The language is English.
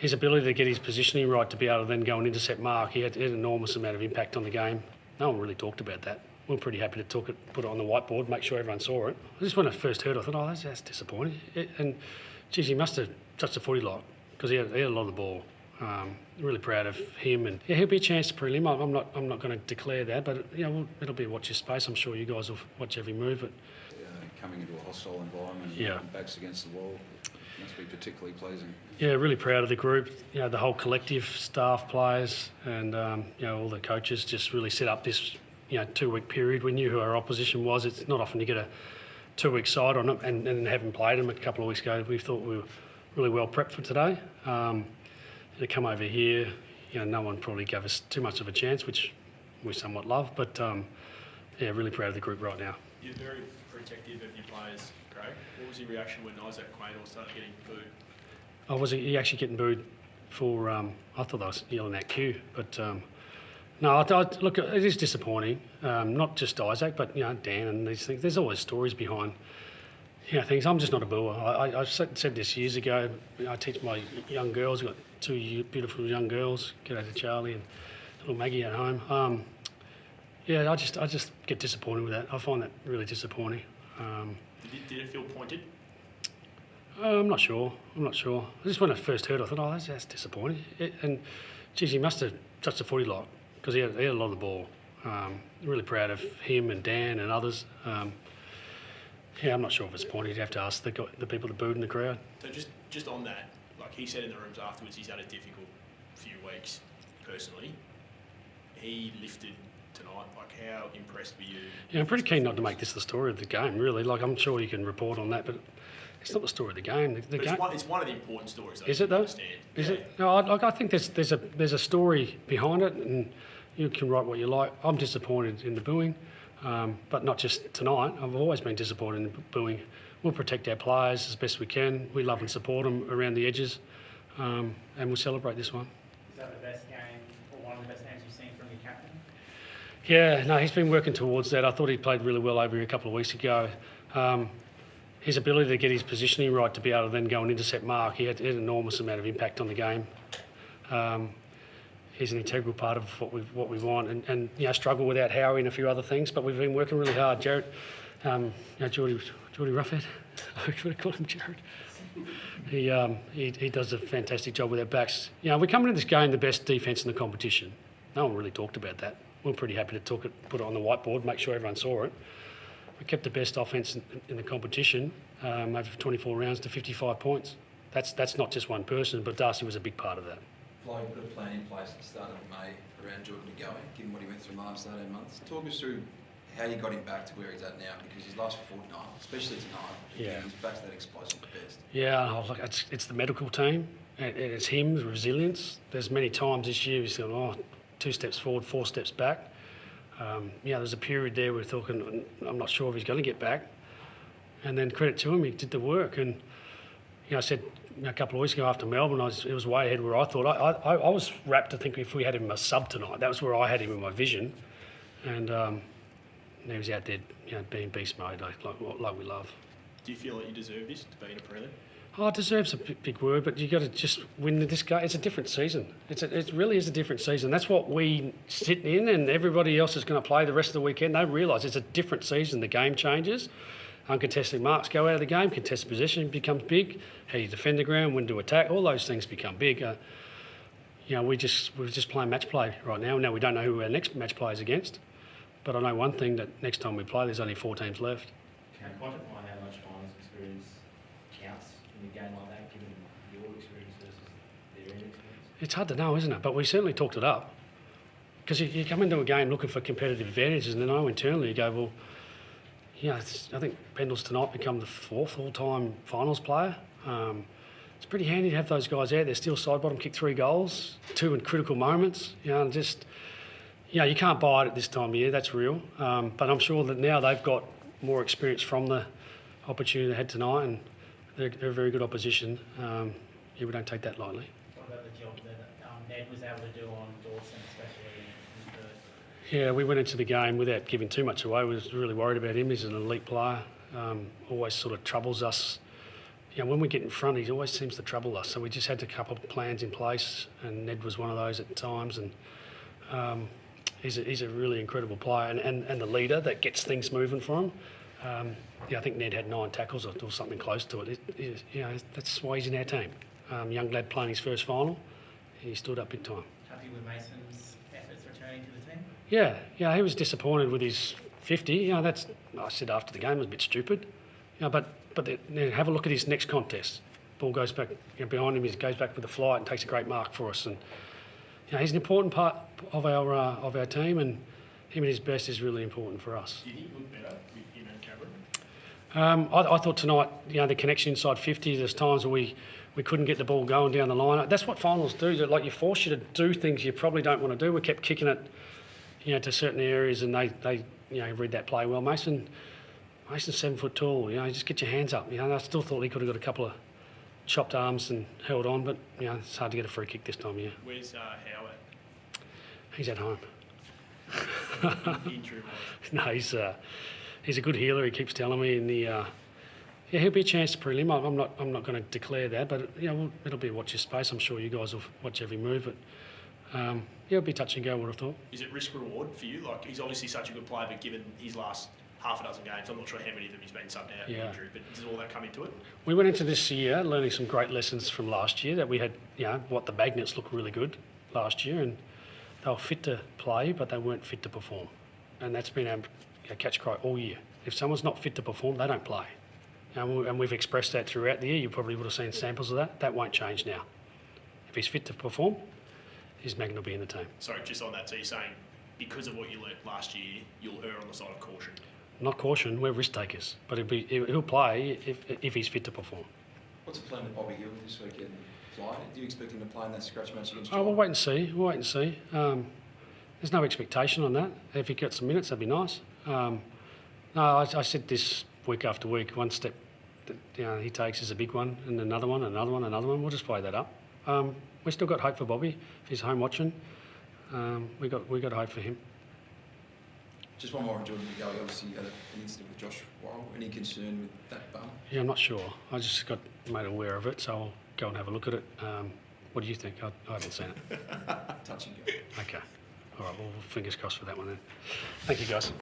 his ability to get his positioning right to be able to then go and intercept mark, he had an enormous amount of impact on the game. No one really talked about that. We were pretty happy to put it on the whiteboard, make sure everyone saw it. Just when I first heard it, I thought, oh, that's disappointing. And, geez, he must have touched the footy lot because he had a lot of the ball. Really proud of him, and yeah, he'll be a chance to prelim. I'm not going to declare that, but it'll be watch your space. I'm sure you guys will watch every move. But coming into a hostile environment, and backs against the wall, must be particularly pleasing. Yeah, really proud of the group. The whole collective, staff, players, and all the coaches just really set up this 2-week period. We knew who our opposition was. It's not often you get a 2-week side on it, and having played them a couple of weeks ago, we thought we were really well prepped for today. To come over here, no one probably gave us too much of a chance, which we somewhat love. But really proud of the group right now. You're very protective of your players, Craig. What was your reaction when Isaac Quaynor started getting booed? Oh, was he actually getting booed for? I thought I was yelling at Q, but no. Look, it is disappointing. Not just Isaac, but Dan and these things. There's always stories behind. Things. I'm just not a booer. I said this years ago. I teach my young girls. I've got 2 beautiful young girls. G'day to Charlie and little Maggie at home. I just get disappointed with that. I find that really disappointing. Did it feel pointed? I'm not sure. Just when I first heard it, I thought, oh, that's disappointing. And, geez, he must have touched the footy lot because he had a lot of the ball. Really proud of him and Dan and others. I'm not sure if it's pointed. You'd have to ask the people that booed in the crowd. So just on that, like he said in the rooms afterwards, he's had a difficult few weeks personally. He lifted tonight. Like, how impressed were you? I'm pretty keen not to make this the story of the game, really. Like, I'm sure you can report on that, but it's not the story of the game. It's one of the important stories. Is it though? Understand. Is it? No, I think there's a story behind it, and you can write what you like. I'm disappointed in the booing. But not just tonight. I've always been disappointed in the booing. We'll protect our players as best we can. We love and support them around the edges, and we'll celebrate this one. Is that the best game, or one of the best games you've seen from your captain? Yeah, no, he's been working towards that. I thought he played really well over here a couple of weeks ago. His ability to get his positioning right to be able to then go and intercept mark, he had an enormous amount of impact on the game. He's an integral part of what we want, and struggle without Howie and a few other things. But we've been working really hard. Jared, Geordie Roughhead, I would call him Jared. He does a fantastic job with our backs. We're coming into this game the best defence in the competition. No one really talked about that. We were pretty happy to put it on the whiteboard, make sure everyone saw it. We kept the best offence in the competition over 24 rounds to 55 points. That's not just one person, but Darcy was a big part of that. Flo, you put a plan in place at the start of May around Jordan to going, given what he went through last 18 months. Talk us through how you got him back to where he's at now, because his last fortnight, especially tonight, he's back to that explosive best. Yeah, it's the medical team, it's him, the resilience. There's many times this year he's gone, 2 steps forward, 4 steps back. There's a period there we're talking, I'm not sure if he's going to get back. And then credit to him, he did the work. And I said a couple of weeks ago after Melbourne, it was way ahead where I thought. I was rapt to think if we had him a sub tonight, that was where I had him in my vision. And he was out there, being beast mode like we love. Do you feel like you deserve this to be in a prelim? Oh, deserves a big word, but you got to just win this game. It's a different season. It really is a different season. That's what we sit in, and everybody else is going to play the rest of the weekend. They realise it's a different season. The game changes. Uncontested marks go out of the game. Contested possession becomes big. How you defend the ground, when to attack, all those things become big. We're just playing match play right now. Now we don't know who our next match play is against, but I know one thing, that next time we play, there's only 4 teams left. Can you quantify how much finals experience counts in a game like that, given your experience versus their experience? It's hard to know, isn't it? But we certainly talked it up. Because you come into a game looking for competitive advantages, and then I know internally you go, well, I think Pendle's tonight become the 4th all-time finals player. It's pretty handy to have those guys out there. Still side bottom, kick 3 goals, 2 in critical moments. You can't buy it at this time of year, that's real. But I'm sure that now they've got more experience from the opportunity they had tonight, and they're a very good opposition. We don't take that lightly. What about the job that Ned was able to do on Dawson, especially in Perth? Yeah, we went into the game without giving too much away. We was really worried about him. He's an elite player. Always sort of troubles us when we get in front, he always seems to trouble us. So we just had a couple of plans in place, and Ned was one of those at times. And he's a really incredible player and the leader that gets things moving for him. I think Ned had 9 tackles or something close to it. That's why he's in our team. Young lad playing his first final, he stood up big time. Happy with Mason's efforts returning to the team? Yeah, he was disappointed with his 50. I said after the game it was a bit stupid. But have a look at his next contest. Ball goes back behind him. He goes back with a flight and takes a great mark for us. And he's an important part of our team, and him at his best is really important for us. Did he look better with him and Cameron? I thought tonight, the connection inside 50. There's times where we couldn't get the ball going down the line. That's what finals do. Like, you force you to do things you probably don't want to do. We kept kicking it, to certain areas, and they read that play well. Mason's 7 foot tall. Just get your hands up. I still thought he could have got a couple of chopped arms and held on, but it's hard to get a free kick this time of year. Where's Howard? He's at home. Injury wise. No, he's a good healer. He keeps telling me, and he'll be a chance to prelim. I'm not going to declare that, but it'll be a watch your space. I'm sure you guys will watch every move, but it'll be touch and go. I would have thought. Is it risk reward for you? Like, he's obviously such a good player, but given his last half a dozen games, I'm not sure how many of them he's been subbed out in injury. But does all that come into it? We went into this year learning some great lessons from last year. That we had, what the magnets looked really good last year, and they were fit to play, but they weren't fit to perform. And that's been our catch cry all year. If someone's not fit to perform, they don't play. And we've expressed that throughout the year. You probably would have seen samples of that. That won't change now. If he's fit to perform, his magnet will be in the team. Sorry, just on that, so you're saying because of what you learnt last year, you'll err on the side of caution? Not caution, we're risk takers. But he'll play if he's fit to perform. What's the plan with Bobby Hill this weekend? Fly? Do you expect him to play in that scratch match against We'll wait and see. There's no expectation on that. If he gets some minutes, that'd be nice. I said this week after week, one step that he takes is a big one, and another one, another one, another one. We'll just play that up. We've still got hope for Bobby. If he's home watching, we got hope for him. Just one more on Jordan McGowan. Obviously, you had an incident with Josh Worrell. Any concern with that bum? Yeah, I'm not sure. I just got made aware of it, so I'll go and have a look at it. What do you think? I haven't seen it. Touch and go. Okay. All right, well, fingers crossed for that one then. Thank you, guys.